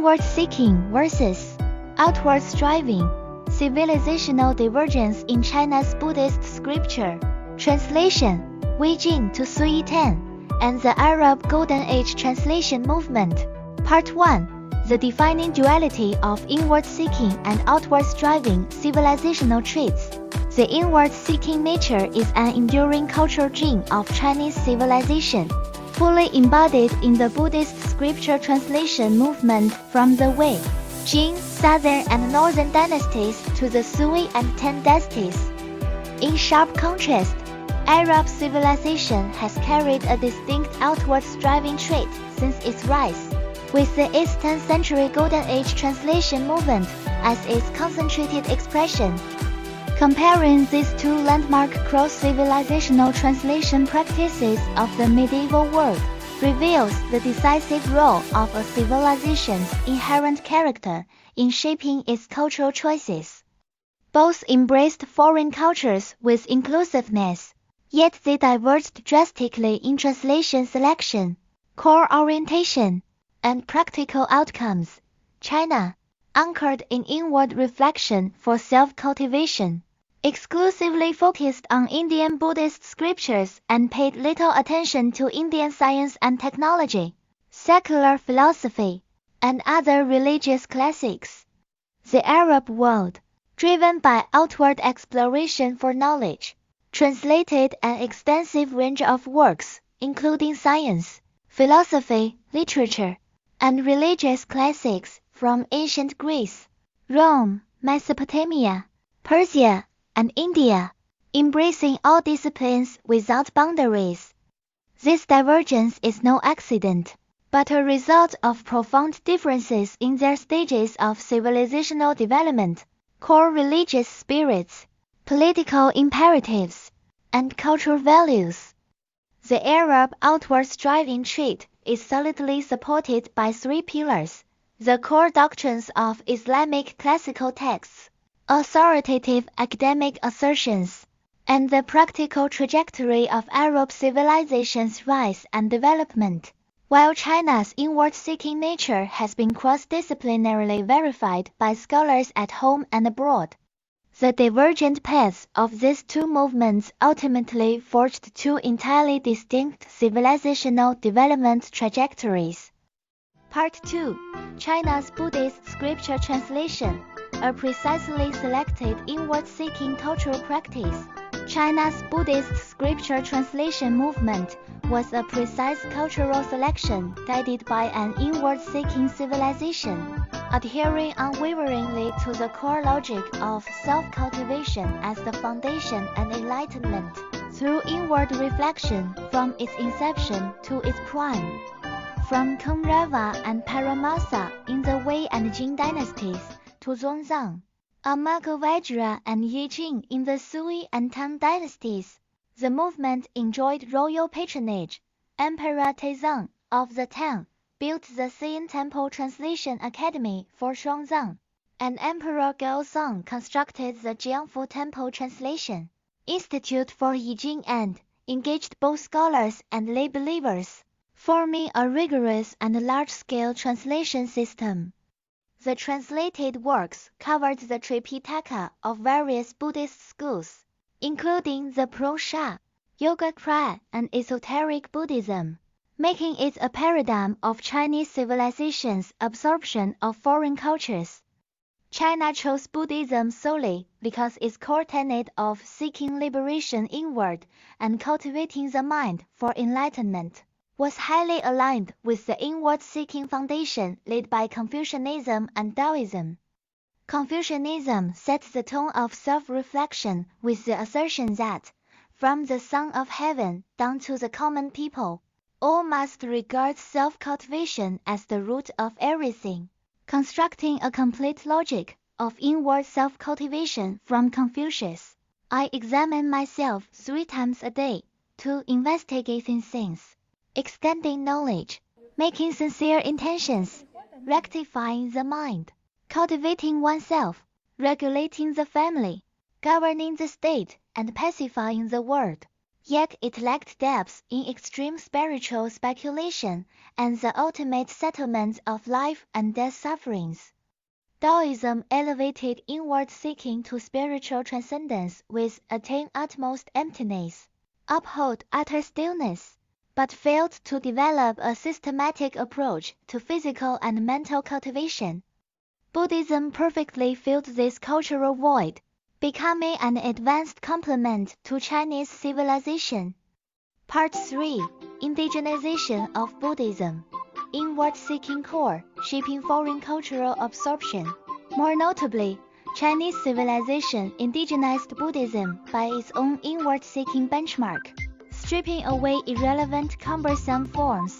Inward seeking versus outward striving. Civilizational divergence in China's Buddhist scripture. Translation: Wei Jing to Sui Tan and the Arab Golden Age Translation Movement. Part 1. The defining duality of inward seeking and outward striving civilizational traits. The inward seeking nature is an enduring cultural gene of Chinese civilization, fully embodied in the Buddhist scripture translation movement from the Wei, Jing, Southern and Northern dynasties to the Sui and Tang dynasties. In sharp contrast, Arab civilization has carried a distinct outward striving trait since its rise, with the 10th century Golden Age translation movement as its concentrated expression. Comparing these two landmark cross-civilizational translation practices of the medieval world reveals the decisive role of a civilization's inherent character in shaping its cultural choices. Both embraced foreign cultures with inclusiveness, yet they diverged drastically in translation selection, core orientation, and practical outcomes. China, anchored in inward reflection for self-cultivation, exclusively focused on Indian Buddhist scriptures and paid little attention to Indian science and technology, secular philosophy, and other religious classics. The Arab world, driven by outward exploration for knowledge, translated an extensive range of works, including science, philosophy, literature, and religious classics from ancient Greece, Rome, Mesopotamia, Persia, and India, embracing all disciplines without boundaries. This divergence is no accident, but a result of profound differences in their stages of civilizational development, core religious spirits, political imperatives, and cultural values. The Arab outward striving trait is solidly supported by three pillars: the core doctrines of Islamic classical texts, authoritative academic assertions, and the practical trajectory of Arab civilization's rise and development. While China's inward-seeking nature has been cross-disciplinarily verified by scholars at home and abroad, the divergent paths of these two movements ultimately forged two entirely distinct civilizational development trajectories. Part 2. China's Buddhist scripture translation, a precisely selected inward-seeking cultural practice. China's Buddhist scripture translation movement was a precise cultural selection guided by an inward-seeking civilization, adhering unwaveringly to the core logic of self-cultivation as the foundation and enlightenment, through inward reflection from its inception to its prime. From Kaurava and Paramasa in the Wei and Jing dynasties to Zhuangzang, Amagavajra and Yi Jing in the Sui and Tang dynasties, the movement enjoyed royal patronage. Emperor Taizong of the Tang built the Xian Temple Translation Academy for Shuangzang, and Emperor Gaozong constructed the Jiangfu Temple Translation Institute for Yijing and engaged both scholars and lay believers, forming a rigorous and large-scale translation system. The translated works covered the Tripitaka of various Buddhist schools, including the Pro-Sha, Yogacara, and Esoteric Buddhism, making it a paradigm of Chinese civilization's absorption of foreign cultures. China chose Buddhism solely because its core tenet of seeking liberation inward and cultivating the mind for enlightenment was highly aligned with the inward-seeking foundation laid by Confucianism and Taoism. Confucianism sets the tone of self-reflection with the assertion that, from the Son of Heaven down to the common people, all must regard self-cultivation as the root of everything, constructing a complete logic of inward self-cultivation from Confucius. I examine myself 3 times a day to investigating things, extending knowledge, making sincere intentions, rectifying the mind, cultivating oneself, regulating the family, governing the state, and pacifying the world. Yet it lacked depth in extreme spiritual speculation and the ultimate settlement of life and death sufferings. Taoism elevated inward seeking to spiritual transcendence with attain utmost emptiness, uphold utter stillness, but failed to develop a systematic approach to physical and mental cultivation. Buddhism perfectly filled this cultural void, becoming an advanced complement to Chinese civilization. Part 3. Indigenization of Buddhism. Inward-seeking core, shaping foreign cultural absorption. More notably, Chinese civilization indigenized Buddhism by its own inward-seeking benchmark, stripping away irrelevant cumbersome forms,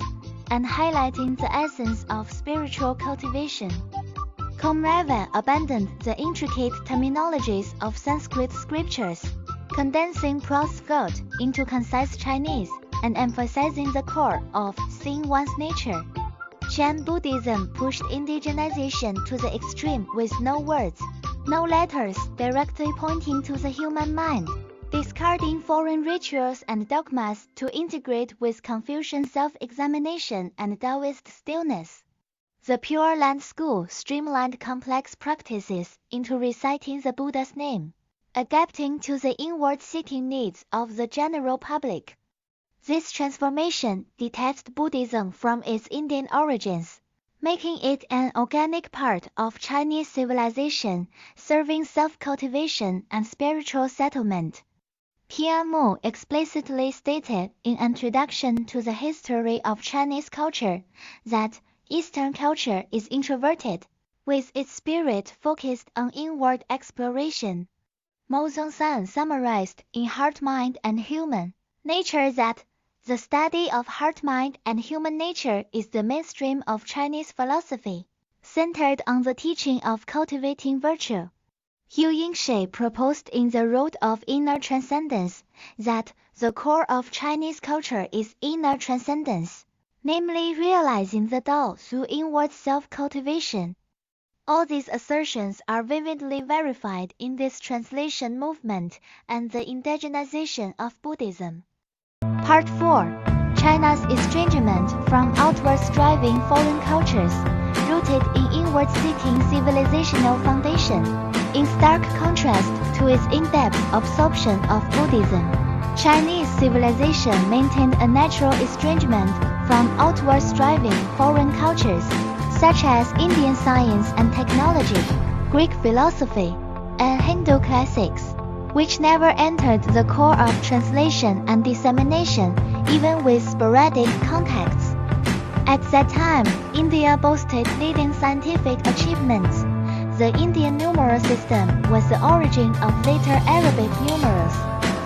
and highlighting the essence of spiritual cultivation. Comrade abandoned the intricate terminologies of Sanskrit scriptures, condensing prose thought into concise Chinese and emphasizing the core of seeing one's nature. Chan Buddhism pushed indigenization to the extreme with no words, no letters directly pointing to the human mind, discarding foreign rituals and dogmas to integrate with Confucian self-examination and Taoist stillness. The Pure Land school streamlined complex practices into reciting the Buddha's name, adapting to the inward-seeking needs of the general public. This transformation detached Buddhism from its Indian origins, making it an organic part of Chinese civilization, serving self-cultivation and spiritual settlement. Tian Mu explicitly stated in Introduction to the History of Chinese Culture that Eastern culture is introverted, with its spirit focused on inward exploration. Mo Zongsan summarized in Heart, Mind, and Human Nature that the study of heart, mind, and human nature is the mainstream of Chinese philosophy, centered on the teaching of cultivating virtue. Yu Yingshi proposed in The Road of Inner Transcendence that the core of Chinese culture is inner transcendence, namely realizing the Tao through inward self-cultivation. All these assertions are vividly verified in this translation movement and the indigenization of Buddhism. Part 4. China's estrangement from outward-striving foreign cultures, rooted in inward-seeking civilizational foundation. In stark contrast to its in-depth absorption of Buddhism, Chinese civilization maintained a natural estrangement from outward-striving foreign cultures, such as Indian science and technology, Greek philosophy, and Hindu classics, which never entered the core of translation and dissemination, even with sporadic contacts. At that time, India boasted leading scientific achievements. The Indian numeral system was the origin of later Arabic numerals.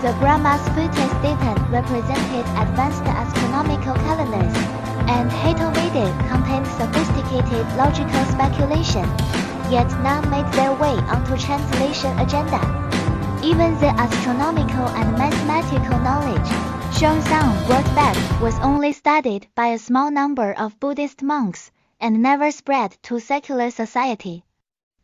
The Brahma's footest data represented advanced astronomical calendars, and Hatha-Vedic contained sophisticated logical speculation, yet none made their way onto translation agenda. Even the astronomical and mathematical knowledge Xuanzang brought back was only studied by a small number of Buddhist monks, and never spread to secular society.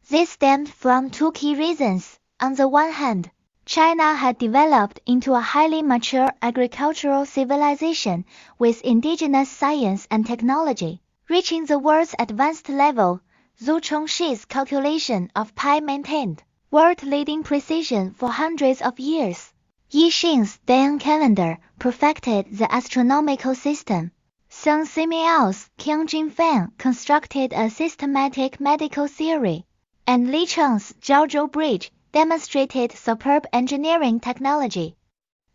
This stemmed from two key reasons. On the one hand, China had developed into a highly mature agricultural civilization with indigenous science and technology, reaching the world's advanced level. Zhu Chongshi's calculation of pi maintained world-leading precision for hundreds of years. Yi Xing's Dayan calendar perfected the astronomical system. Song Simiao's Qiangjin Fan constructed a systematic medical theory, and Li Cheng's Jiaozhou Bridge demonstrated superb engineering technology.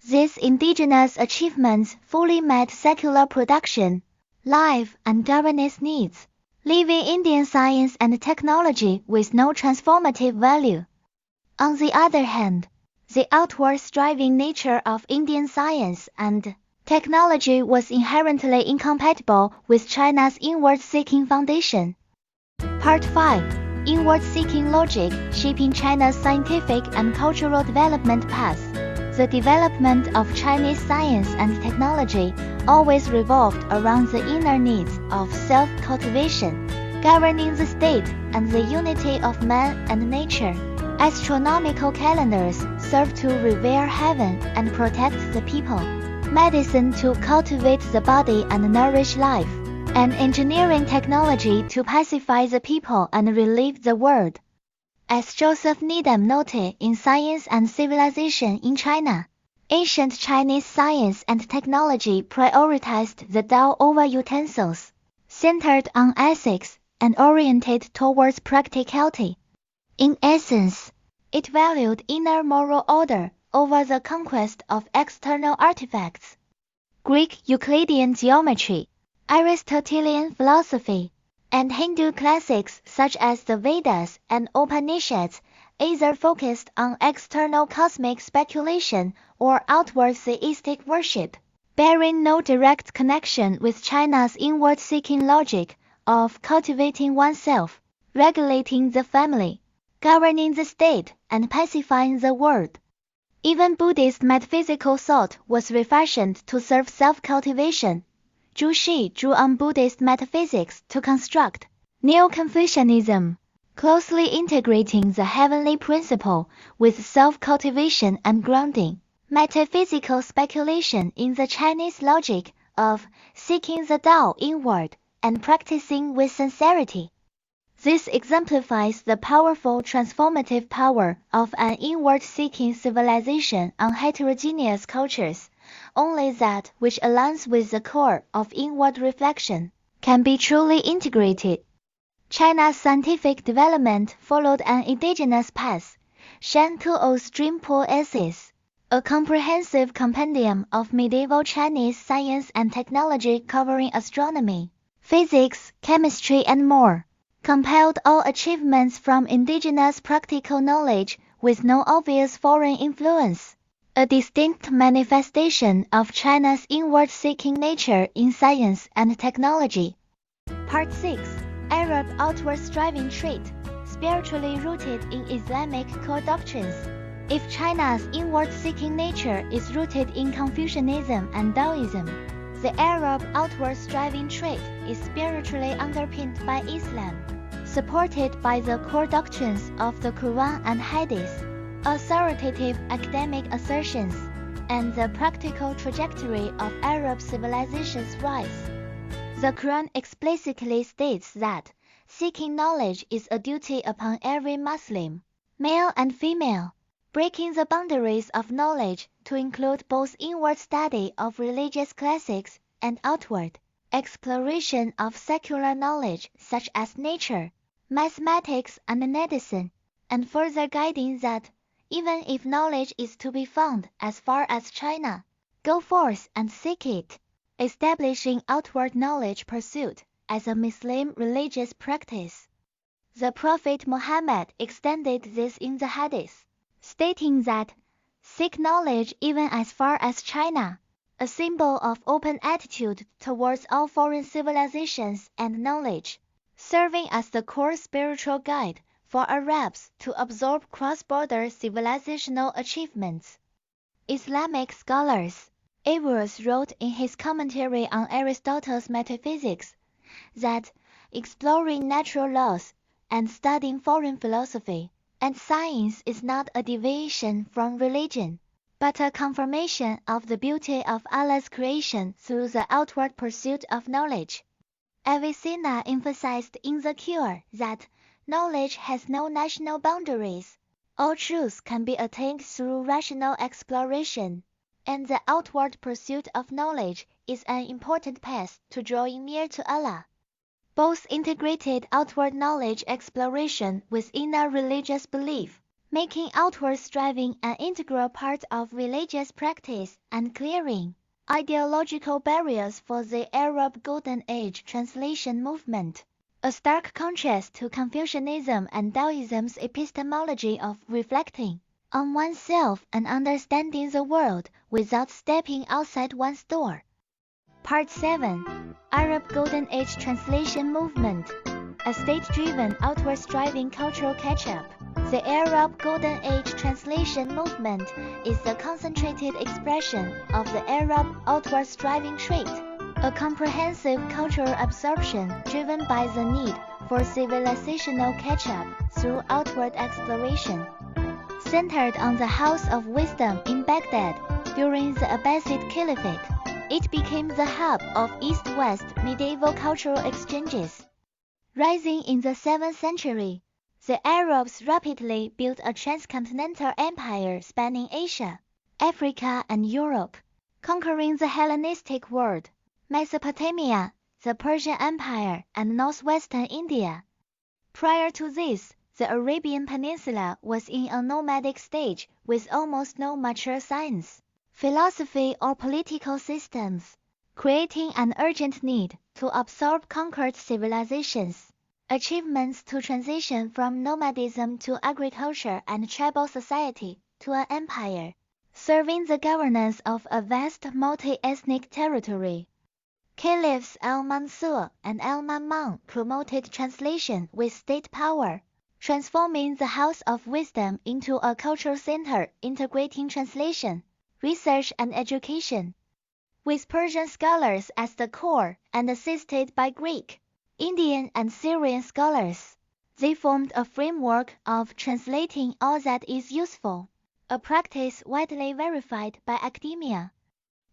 These indigenous achievements fully met secular production, life, and governance needs, leaving Indian science and technology with no transformative value. On the other hand, the outward-striving nature of Indian science and technology was inherently incompatible with China's inward-seeking foundation. Part 5. Inward-seeking logic shaping China's scientific and cultural development path. The development of Chinese science and technology always revolved around the inner needs of self-cultivation, governing the state and the unity of man and nature. Astronomical calendars serve to revere heaven and protect the people. medicine to cultivate the body and nourish life, and engineering technology to pacify the people and relieve the world. As Joseph Needham noted in Science and Civilization in China, ancient Chinese science and technology prioritized the Tao over utensils, centered on ethics, and oriented towards practicality. In essence, it valued inner moral order over the conquest of external artifacts. Greek Euclidean geometry, Aristotelian philosophy, and Hindu classics such as the Vedas and Upanishads either focused on external cosmic speculation or outward theistic worship, bearing no direct connection with China's inward-seeking logic of cultivating oneself, regulating the family, governing the state, and pacifying the world. Even Buddhist metaphysical thought was refashioned to serve self-cultivation. Zhu Xi drew on Buddhist metaphysics to construct Neo-Confucianism, closely integrating the heavenly principle with self-cultivation and grounding metaphysical speculation in the Chinese logic of seeking the Tao inward and practicing with sincerity. This exemplifies the powerful transformative power of an inward-seeking civilization on heterogeneous cultures. Only that which aligns with the core of inward reflection can be truly integrated. China's scientific development followed an indigenous path. Shan Tuo's Dreampool Essays, a comprehensive compendium of medieval Chinese science and technology covering astronomy, physics, chemistry, and more, compiled all achievements from indigenous practical knowledge with no obvious foreign influence, a distinct manifestation of China's inward-seeking nature in science and technology. Part 6. Arab outward striving trait, spiritually rooted in Islamic core doctrines. If China's inward-seeking nature is rooted in Confucianism and Taoism, the Arab outward striving trait is spiritually underpinned by Islam, supported by the core doctrines of the Quran and Hadith, authoritative academic assertions, and the practical trajectory of Arab civilization's rise. The Quran explicitly states that seeking knowledge is a duty upon every Muslim, male and female, breaking the boundaries of knowledge to include both inward study of religious classics and outward exploration of secular knowledge such as nature, mathematics, and medicine, and further guiding that even if knowledge is to be found as far as China, go forth and seek it, establishing outward knowledge pursuit as a Muslim religious practice. The Prophet Muhammad extended this in the Hadith, stating that, seek knowledge even as far as China, a symbol of open attitude towards all foreign civilizations and knowledge, serving as the core spiritual guide for Arabs to absorb cross-border civilizational achievements. Islamic scholars, Averroes wrote in his commentary on Aristotle's Metaphysics that exploring natural laws and studying foreign philosophy and science is not a deviation from religion, but a confirmation of the beauty of Allah's creation through the outward pursuit of knowledge. Avicenna emphasized in The Cure that knowledge has no national boundaries. All truths can be attained through rational exploration, and the outward pursuit of knowledge is an important path to drawing near to Allah. Both integrated outward knowledge exploration with inner religious belief, making outward striving an integral part of religious practice and clearing ideological barriers for the Arab Golden Age translation movement, a stark contrast to Confucianism and Taoism's epistemology of reflecting on oneself and understanding the world without stepping outside one's door. Part 7. Arab Golden Age Translation Movement, a state-driven outward striving cultural catch-up. The Arab Golden Age Translation Movement is the concentrated expression of the Arab outward striving trait, a comprehensive cultural absorption driven by the need for civilizational catch-up through outward exploration. Centered on the House of Wisdom in Baghdad, During the Abbasid Caliphate, it became the hub of East-West medieval cultural exchanges. Rising in the 7th century, the Arabs rapidly built a transcontinental empire spanning Asia, Africa, and Europe, conquering the Hellenistic world, Mesopotamia, the Persian Empire, and northwestern India. Prior to this, the Arabian Peninsula was in a nomadic stage with almost no mature science, philosophy, or political systems, creating an urgent need to absorb conquered civilizations. Achievements to transition from nomadism to agriculture and tribal society to an empire, serving the governance of a vast multi-ethnic territory. Caliphs al-Mansur and al-Ma'mun promoted translation with state power, transforming the House of Wisdom into a cultural center integrating translation, research, and education. With Persian scholars as the core and assisted by Greek, Indian, and Syrian scholars, they formed a framework of translating all that is useful, a practice widely verified by academia.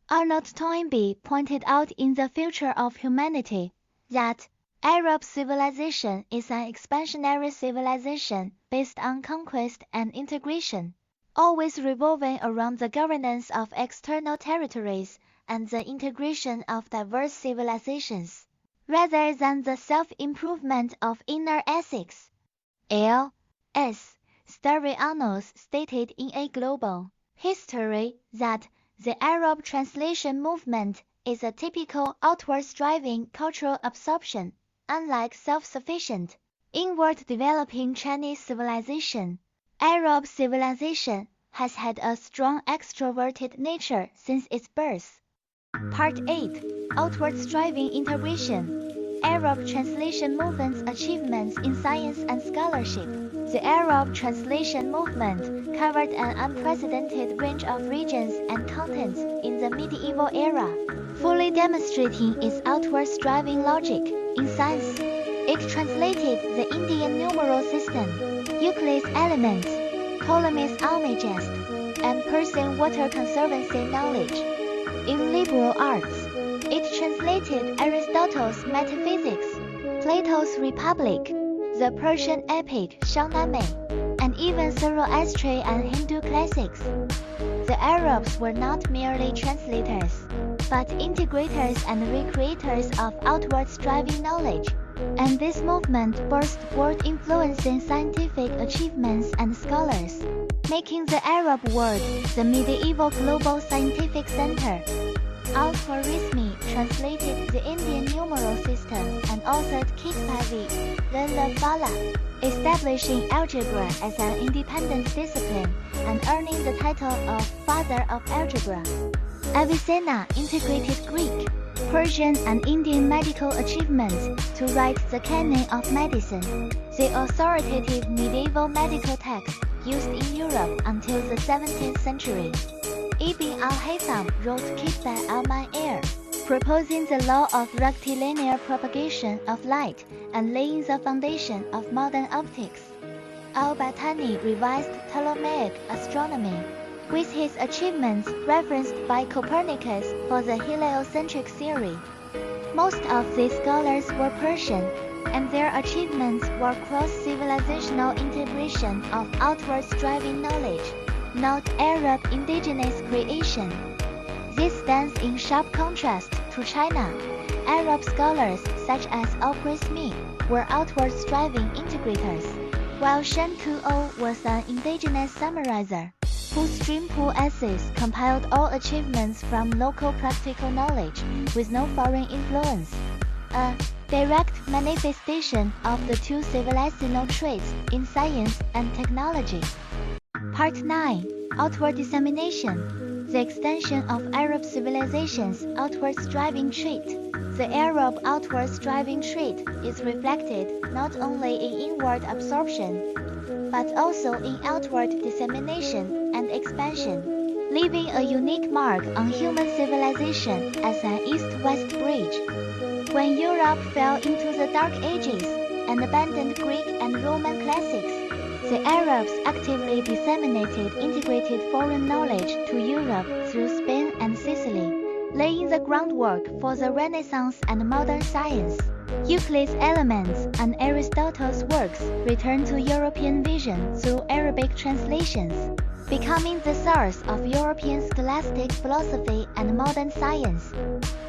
Arnold Toynbee pointed out in The Future of Humanity that Arab civilization is an expansionary civilization based on conquest and integration, always revolving around the governance of external territories and the integration of diverse civilizations, rather than the self-improvement of inner ethics. L. S. Stavrianos stated in A Global History that the Arab translation movement is a typical outward-striving cultural absorption, unlike self-sufficient, inward-developing Chinese civilization. Arab civilization has had a strong extroverted nature since its birth. Part 8. Outward-striving integration. Arab translation movement's achievements in science and scholarship. The Arab translation movement covered an unprecedented range of regions and contents in the medieval era, fully demonstrating its outward-striving logic. In science, it translated the Indian numeral system, Euclid's Elements, Ptolemy's Almagest, and Persian water conservancy knowledge. In liberal arts, it translated Aristotle's Metaphysics, Plato's Republic, the Persian epic Shahnameh, and even Zoroastrian and Hindu classics. The Arabs were not merely translators, but integrators and recreators of outward-striving knowledge, and this movement burst forth influencing scientific achievements and scholars, making the Arab world the medieval global scientific center. Al-Khwarizmi translated the Indian numeral system and authored Kitpavi, then the Fala, establishing algebra as an independent discipline and earning the title of Father of Algebra. Avicenna integrated Greek, Persian, and Indian medical achievements to write the Canon of Medicine, the authoritative medieval medical text used in Europe until the 17th century. Ibn al-Haytham wrote Kitba al-Man'ir, proposing the law of rectilinear propagation of light and laying the foundation of modern optics. Al-Battani revised Ptolemaic astronomy, with his achievements referenced by Copernicus for the heliocentric theory. Most of these scholars were Persian, and their achievements were cross-civilizational integration of outward-striving knowledge, not Arab indigenous creation. This stands in sharp contrast to China. Arab scholars such as Al-Khwarizmi were outward-striving integrators, while Shen Kuo was an indigenous summarizer, whose stream-pool essays compiled all achievements from local practical knowledge with no foreign influence, a direct manifestation of the two civilizational traits in science and technology. Part 9. Outward dissemination. The extension of Arab civilization's outward-striving trait. The Arab outward-striving trait is reflected not only in inward absorption, but also in outward dissemination and expansion, leaving a unique mark on human civilization as an east-west bridge. When Europe fell into the Dark Ages and abandoned Greek and Roman classics, The Arabs actively disseminated integrated foreign knowledge to Europe through Spain and Sicily, laying the groundwork for the Renaissance and modern science. Euclid's Elements and Aristotle's works returned to European vision through Arabic translations, becoming the source of European scholastic philosophy and modern science.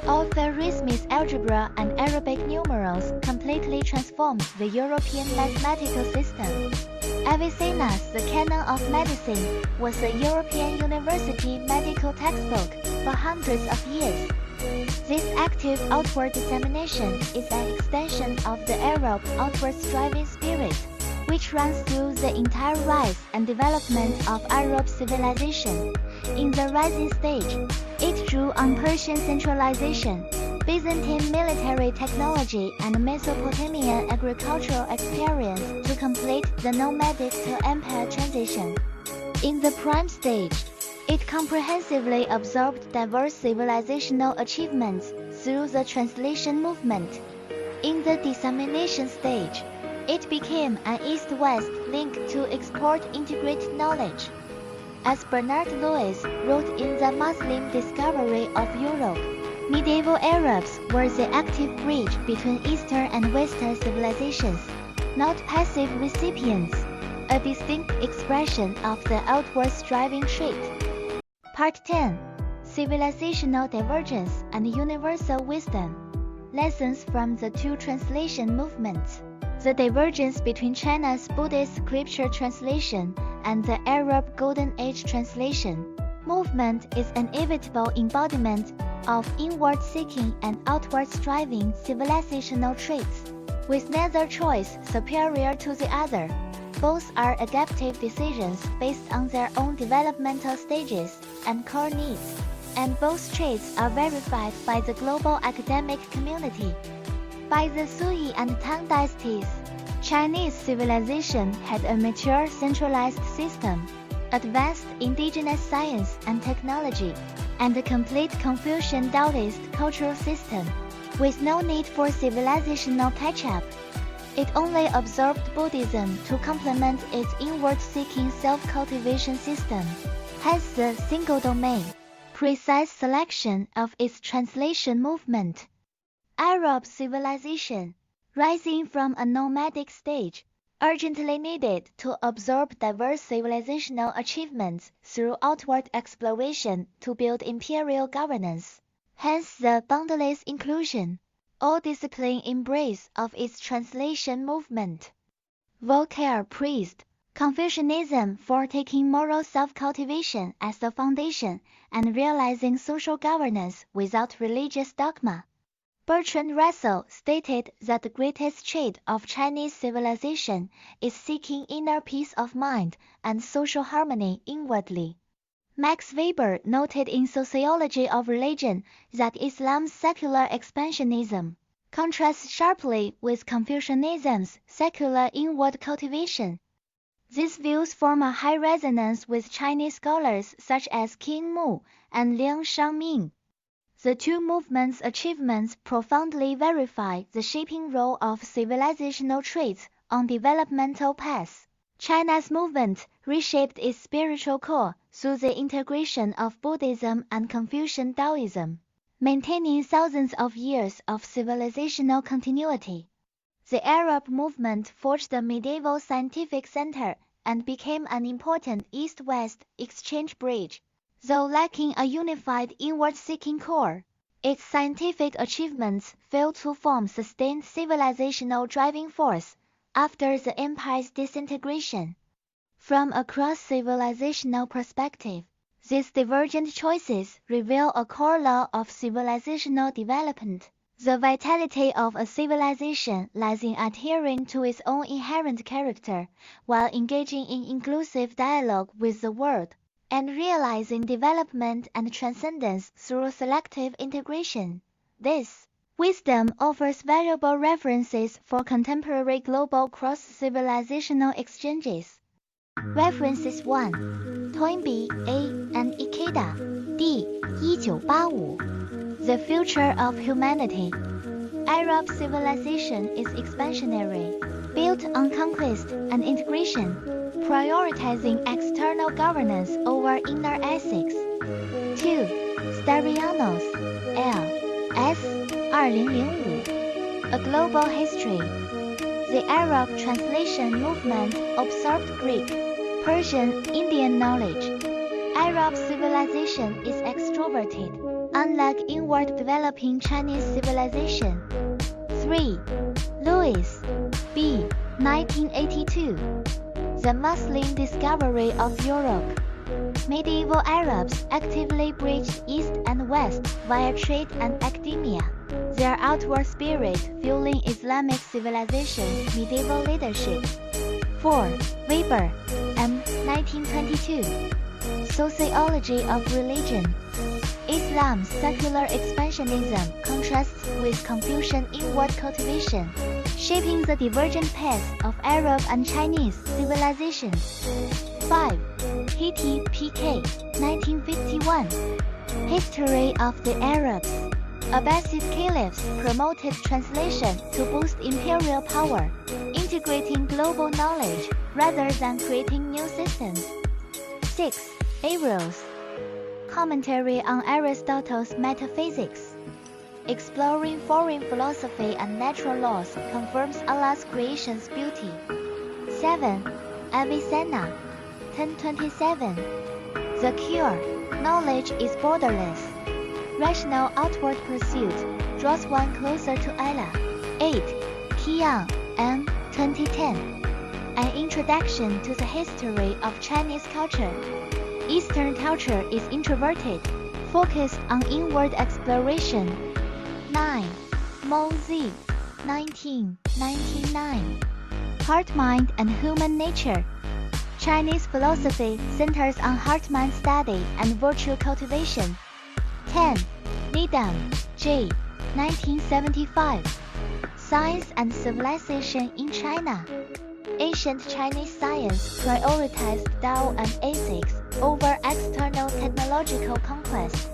Al-Khwarizmi's algebra and Arabic numerals completely transformed the European mathematical system. Avicenna's The Canon of Medicine was a European university medical textbook for hundreds of years. This active outward dissemination is an extension of the Arab outward striving spirit, which runs through the entire rise and development of Arab civilization. In the rising stage, it drew on Persian centralization, Byzantine military technology, and Mesopotamian agricultural experience to complete the nomadic to empire transition. In the prime stage, it comprehensively absorbed diverse civilizational achievements through the translation movement. In the dissemination stage, it became an East-West link to export integrated knowledge. As Bernard Lewis wrote in The Muslim Discovery of Europe, medieval Arabs were the active bridge between Eastern and Western civilizations, not passive recipients, a distinct expression of the outward striving trait. Part 10. Civilizational Divergence and Universal Wisdom. Lessons from the two translation movements. The divergence between China's Buddhist scripture translation and the Arab Golden Age translation movement is an inevitable embodiment of inward-seeking and outward-striving civilizational traits, with neither choice superior to the other. Both are adaptive decisions based on their own developmental stages and core needs, and both traits are verified by the global academic community. By the Sui and Tang dynasties, Chinese civilization had a mature centralized system, advanced indigenous science and technology, and a complete Confucian Taoist cultural system, with no need for civilizational catch-up. It only absorbed Buddhism to complement its inward-seeking self-cultivation system, hence the single domain, precise selection of its translation movement. Arab civilization, rising from a nomadic stage, urgently needed to absorb diverse civilizational achievements through outward exploration to build imperial governance, hence the boundless inclusion, all-discipline embrace of its translation movement. Voltaire praised Confucianism for taking moral self-cultivation as the foundation and realizing social governance without religious dogma. Bertrand Russell stated that the greatest trait of Chinese civilization is seeking inner peace of mind and social harmony inwardly. Max Weber noted in Sociology of Religion that Islam's secular expansionism contrasts sharply with Confucianism's secular inward cultivation. These views form a high resonance with Chinese scholars such as Qin Mu and Liang Shangming. The two movements' achievements profoundly verify the shaping role of civilizational traits on developmental paths. China's movement reshaped its spiritual core through the integration of Buddhism and Confucian Taoism, maintaining thousands of years of civilizational continuity. The Arab movement forged a medieval scientific center and became an important East-West exchange bridge. Though lacking a unified inward-seeking core, its scientific achievements failed to form sustained civilizational driving force after the empire's disintegration. From a cross-civilizational perspective, these divergent choices reveal a core law of civilizational development. The vitality of a civilization lies in adhering to its own inherent character while engaging in inclusive dialogue with the world, and realizing development and transcendence through selective integration. This wisdom offers valuable references for contemporary global cross-civilizational exchanges. References 1. Toynbee, A. and Ikeda, D. 1985. The Future of Humanity. Arab civilization is expansionary. built on conquest and integration, prioritizing external governance over inner ethics. 2. Styrianos, L. S. 2005. A Global History. The Arab translation movement absorbed Greek, Persian, Indian knowledge. Arab civilization is extroverted, unlike inward developing Chinese civilization. 3. Lewis, B. 1982. The Muslim Discovery of Europe. Medieval Arabs actively bridged East and West via trade and academia, their outward spirit fueling Islamic civilization's medieval leadership. 4. Weber, M. 1922. Sociology of Religion. Islam's secular expansionism contrasts with Confucian inward cultivation, shaping the divergent paths of Arab and Chinese civilizations. 5. Hitti, P.K. 1951. History of the Arabs. Abbasid caliphs promoted translation to boost imperial power, integrating global knowledge rather than creating new systems. 6. Averroes. Commentary on Aristotle's Metaphysics. Exploring foreign philosophy and natural laws confirms Allah's creation's beauty. 7. Avicenna, 1027. The Cure. Knowledge is borderless. Rational outward pursuit draws one closer to Allah. 8. Qiang, M. 2010. An Introduction to the History of Chinese Culture. Eastern culture is introverted, focused on inward exploration. 9. Mo Z, 1999. Heart, Mind, and Human Nature. Chinese philosophy centers on heart-mind study and virtue cultivation. 10. Needham, J. 1975. Science and Civilization in China. Ancient Chinese science prioritized Tao and ethics over external technological conquest.